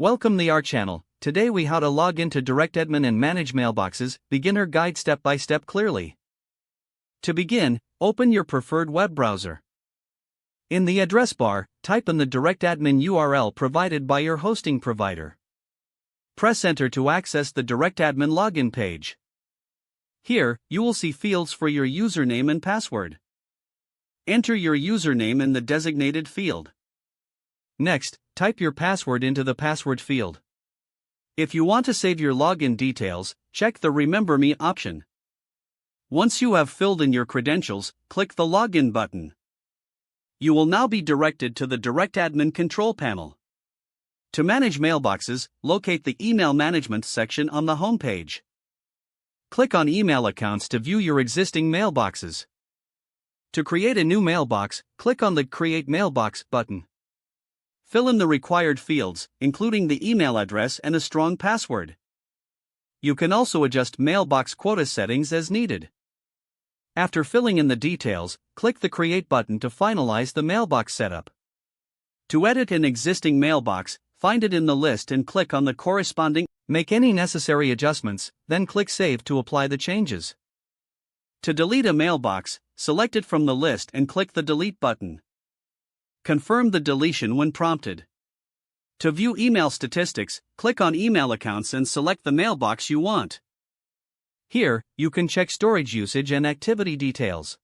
Welcome to our channel. Today we how to log into DirectAdmin and manage mailboxes, beginner guide step by step clearly. To begin, open your preferred web browser. In the address bar, type in the DirectAdmin URL provided by your hosting provider. Press enter to access the DirectAdmin login page. Here, you will see fields for your username and password. Enter your username in the designated field. Next, type your password into the password field. If you want to save your login details, check the Remember Me option. Once you have filled in your credentials, click the Login button. You will now be directed to the DirectAdmin control panel. To manage mailboxes, locate the Email Management section on the home page. Click on Email Accounts to view your existing mailboxes. To create a new mailbox, click on the Create Mailbox button. Fill in the required fields, including the email address and a strong password. You can also adjust mailbox quota settings as needed. After filling in the details, click the Create button to finalize the mailbox setup. To edit an existing mailbox, find it in the list and click on the corresponding. Make any necessary adjustments, then click Save to apply the changes. To delete a mailbox, select it from the list and click the Delete button. Confirm the deletion when prompted. To view email statistics, click on Email Accounts and select the mailbox you want. Here, you can check storage usage and activity details.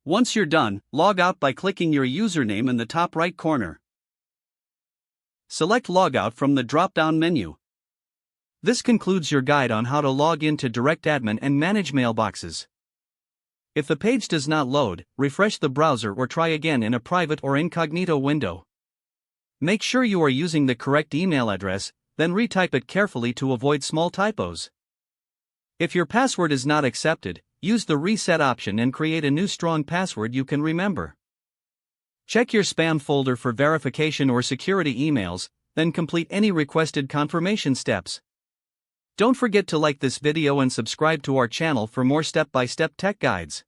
Once you're done, log out by clicking your username in the top right corner. Select Logout from the drop-down menu. This concludes your guide on how to log into DirectAdmin and manage mailboxes. If the page does not load, refresh the browser or try again in a private or incognito window. Make sure you are using the correct email address, then retype it carefully to avoid small typos. If your password is not accepted, use the reset option and create a new strong password you can remember. Check your spam folder for verification or security emails, then complete any requested confirmation steps. Don't forget to like this video and subscribe to our channel for more step-by-step tech guides.